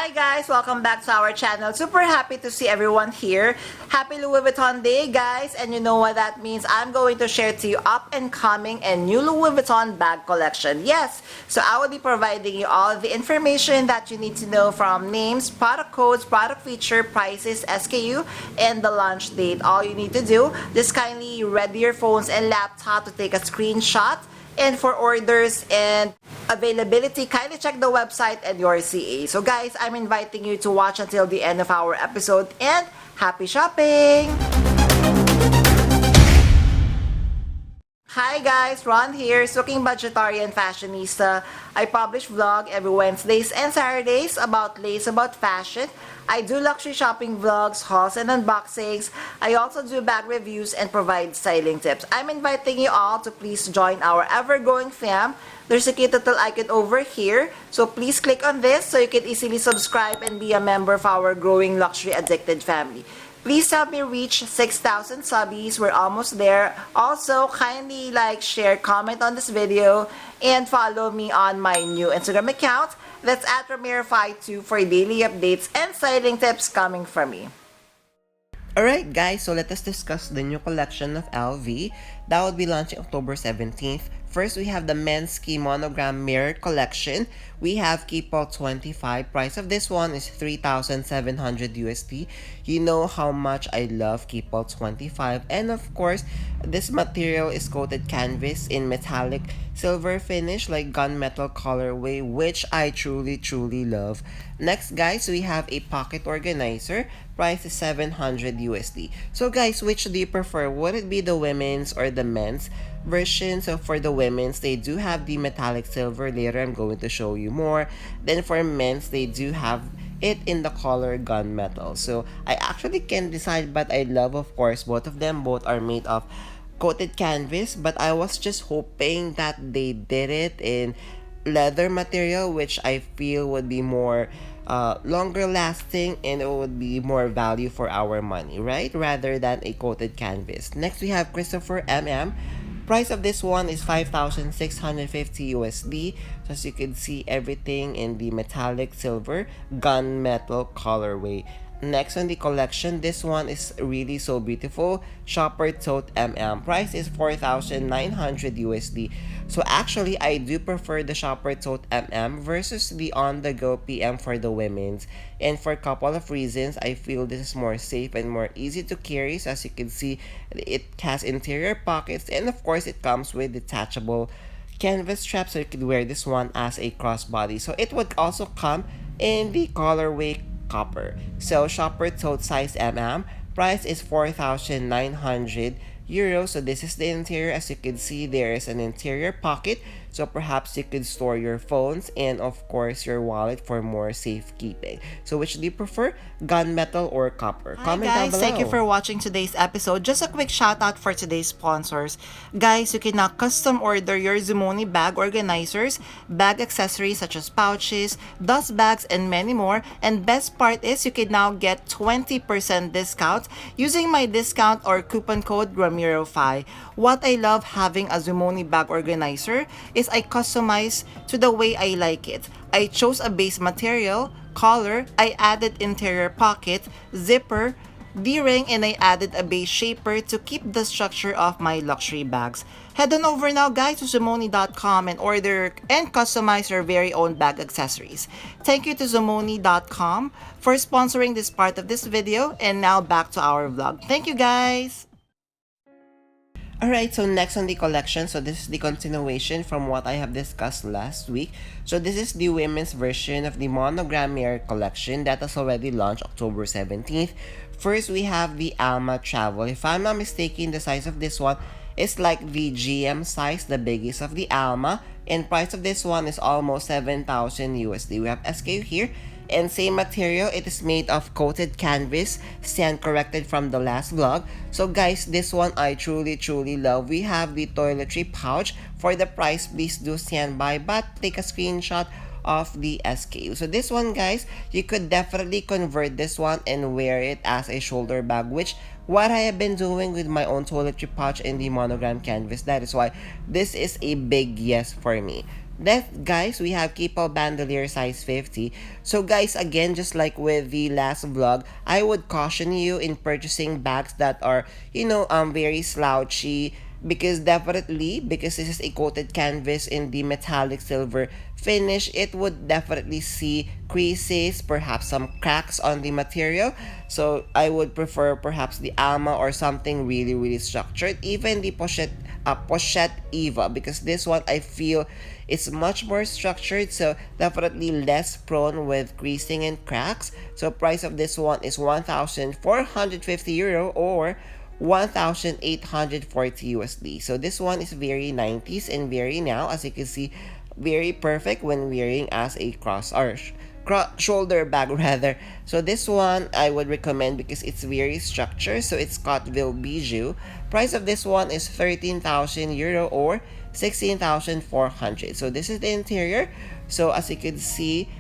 Hi guys! Welcome back to our channel. Super happy to see everyone here. Happy Louis Vuitton Day, guys! And you know what that means. I'm going to share to you up and coming and new Louis Vuitton bag collection. Yes! So I will be providing you all the information that you need to know from names, product codes, product feature, prices, SKU, and the launch date. All you need to do, just kindly ready your phones and laptop to take a screenshot. And for orders and availability, kindly check the website and your CA. So guys, I'm inviting you to watch until the end of our episode and happy shopping! Hi guys, Ron here, Looking Budgetarian Fashionista. I publish vlog every Wednesdays and Saturdays about lace, about fashion. I do luxury shopping vlogs, hauls, and unboxings. I also do bag reviews and provide styling tips. I'm inviting you all to please join our ever-growing fam. There's a cute little icon over here, so please click on this so you can easily subscribe and be a member of our growing luxury addicted family. Please help me reach 6,000 subbies. We're almost there. Also, kindly like, share, comment on this video, and follow me on my new Instagram account. That's at Ramiro52 for daily updates and styling tips coming from me. Alright guys, so let us discuss the new collection of LV that will be launching October 17th. First, we have the men's key monogram mirror collection. We have Keepall 25. Price of this one is 3,700 USD. You know how much I love Keepall 25. And of course, this material is coated canvas in metallic silver finish like gunmetal colorway, which I truly love. Next guys, we have a pocket organizer. Price is 700 USD. So guys, which do you prefer? Would it be the women's or the men's version? So for the women's, they do have the metallic silver. Later I'm going to show you more. Then for men's, they do have it in the color gunmetal. So I actually can't decide, but I love, of course, both of them. Both are made of coated canvas, but I was just hoping that they did it in leather material, which I feel would be more longer lasting and it would be more value for our money, right? Rather than a coated canvas. Next, we have Christopher MM. Price of this one is 5,650 USD. So as you can see, everything in the metallic silver gunmetal colorway. Next on the collection, this one is really so beautiful. Shopper Tote MM. Price is 4,900 USD. So actually, I do prefer the Shopper Tote MM versus the on-the-go PM for the women's. And for a couple of reasons, I feel this is more safe and more easy to carry. So as you can see, it has interior pockets, and of course, it comes with detachable canvas straps, so you could wear this one as a crossbody. So it would also come in the colorway copper. So Shopper Tote size MM. Price is 4,900 euros. So this is the interior. As you can see, there is an interior pocket, so perhaps you could store your phones and of course your wallet for more safekeeping. So which do you prefer, gunmetal or copper? Hi Comment guys, down below. thank you for watching today's episode. Just a quick shout out for today's sponsors. Guys, you can now custom order your Zumoni bag organizers, bag accessories such as pouches, dust bags, and many more. And best part is you can now get 20% discount using my discount or coupon code Ramiro5. What I love having a Zumoni bag organizer is I customize to the way I like it. I chose a base material, color, I added interior pocket, zipper, D-ring, and I added a base shaper to keep the structure of my luxury bags. Head on over now guys to Zumoni.com and order and customize your very own bag accessories. Thank you to Zumoni.com for sponsoring this part of this video, and now back to our vlog. Thank you guys! Alright, so next on the collection, so this is the continuation from what I have discussed last week. So this is the women's version of the monogram mirror collection that has already launched October 17th. First, we have the Alma Travel. If I'm not mistaken, the size of this one is like the GM size, the biggest of the Alma. And price of this one is almost 7,000 USD. We have SKU here. And same material, it is made of coated canvas, sand corrected from the last vlog. So guys, this one I truly love. We have the toiletry pouch. For the price, please do stand by, but take a screenshot of the SKU. So this one guys, you could definitely convert this one and wear it as a shoulder bag, which what I have been doing with my own toiletry pouch in the monogram canvas. That is why this is a big yes for me. Next, guys, we have Keepall Bandolier size 50. So, guys, again, just like with the last vlog, I would caution you in purchasing bags that are, very slouchy, because definitely, because this is a coated canvas in the metallic silver finish, it would definitely see creases, perhaps some cracks on the material. So I would prefer perhaps the Alma or something really, really structured, even the Pochette Eva, because this one I feel is much more structured, so definitely less prone with creasing and cracks. So price of this one is 1,450 euro or 1,840 USD. So this one is very 90s and very now, as you can see, very perfect when wearing as a shoulder bag rather. So this one I would recommend because it's very structured. So it's Cotville Bijou. Price of this one is 13,000 euro or 16,400. So this is the interior. So as you can see,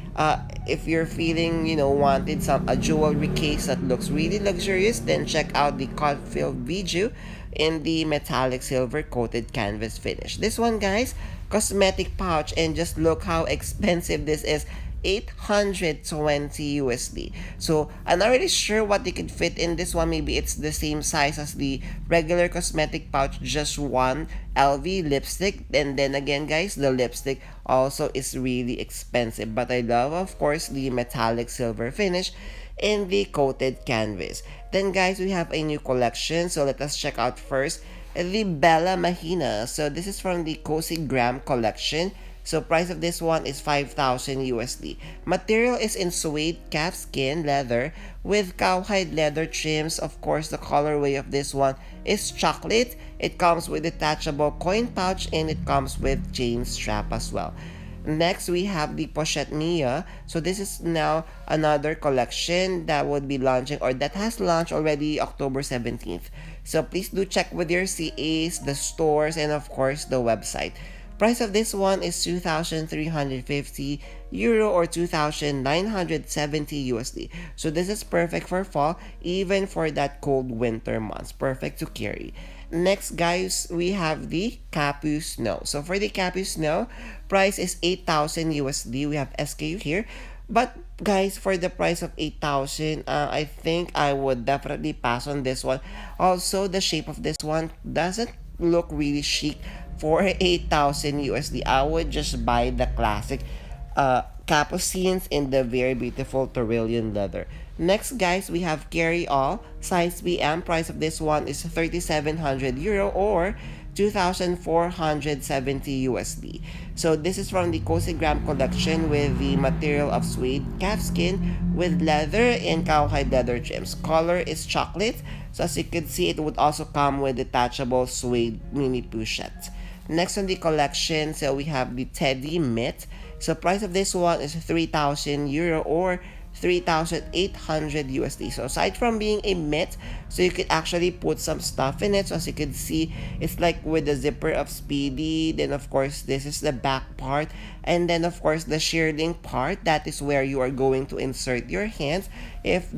if you're feeling, wanted a jewelry case that looks really luxurious, then check out the Cotville Bijou in the metallic silver coated canvas finish. This one, guys, cosmetic pouch, and just look how expensive this is. 820 USD. So I'm not really sure what they could fit in this one. Maybe it's the same size as the regular cosmetic pouch, just one LV lipstick. And then again, guys, the lipstick also is really expensive. But I love, of course, the metallic silver finish in the coated canvas. Then, guys, we have a new collection. So let us check out first the Bella Mahina. So this is from the Cozygram collection. So price of this one is 5,000 USD. Material is in suede calfskin leather with cowhide leather trims. Of course, the colorway of this one is chocolate. It comes with detachable coin pouch and it comes with chain strap as well. Next, we have the Pochette Mia. So this is now another collection that would be launching, or that has launched already October 17th. So please do check with your CAs, the stores, and of course the website. Price of this one is 2,350 euro or 2,970 USD. So this is perfect for fall, even for that cold winter months. Perfect to carry. Next, guys, we have the Capu Snow. So for the Capu Snow, price is 8,000 USD. We have SKU here. But guys, for the price of 8,000, I think I would definitely pass on this one. Also, the shape of this one doesn't look really chic for 8,000 USD. I would just buy the classic capucines in the very beautiful Tyrolean leather. Next, guys, we have Carry All size BM. Price of this one is 3,700 euro or 2,470 USD. So this is from the Cozygram collection with the material of suede calfskin with leather and cowhide leather trims. Color is chocolate. So as you can see, it would also come with detachable suede mini pochette. Next on the collection, so we have the Teddy Mitt. So price of this one is 3,000 euro or 3,800 USD. So aside from being a mitt, so you could actually put some stuff in it. So as you can see, it's like with the zipper of Speedy. Then of course, this is the back part. And then of course, the shearling part. That is where you are going to insert your hands if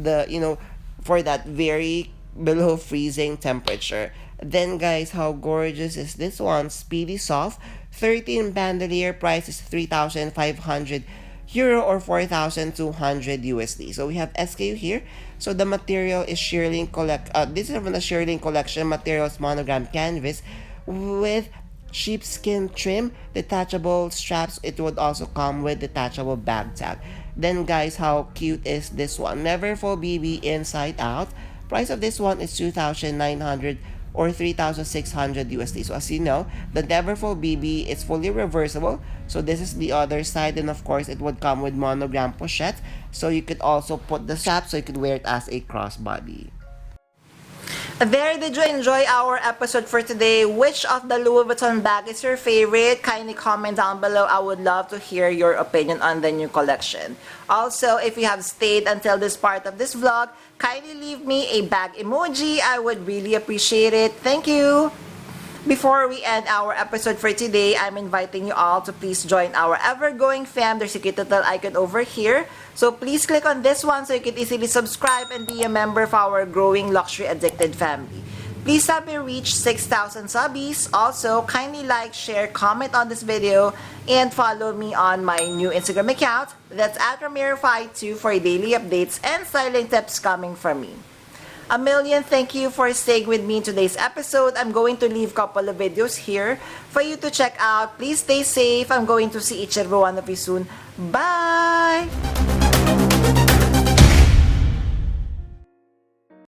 for that very below freezing temperature. Then guys, how gorgeous is this one? Speedy Soft 13 bandolier. Price is 3,500 euro or 4,200 USD. So we have SKU here. So the material is shearling this is from the shearling collection. Materials monogram canvas with sheepskin trim, detachable straps. It would also come with detachable bag tag. Then guys, how cute is this one? Neverfull BB inside out. Price of this one is 2,900 or 3,600 USD. So as you know, the Neverfull BB is fully reversible. So this is the other side, and of course it would come with monogram pochette. So you could also put the strap so you could wear it as a crossbody. There, did you enjoy our episode for today? Which of the Louis Vuitton bag is your favorite? Kindly comment down below. I would love to hear your opinion on the new collection. Also, if you have stayed until this part of this vlog, kindly leave me a bag emoji. I would really appreciate it. Thank you! Before we end our episode for today, I'm inviting you all to please join our ever-growing fam. There's a cute little icon over here. So please click on this one so you can easily subscribe and be a member of our growing luxury addicted family. Please help me reach 6,000 subbies. Also, kindly like, share, comment on this video, and follow me on my new Instagram account. That's at Ramiro52 for daily updates and styling tips coming from me. A million thank you for staying with me in today's episode. I'm going to leave a couple of videos here for you to check out. Please stay safe. I'm going to see each and every one of you soon. Bye!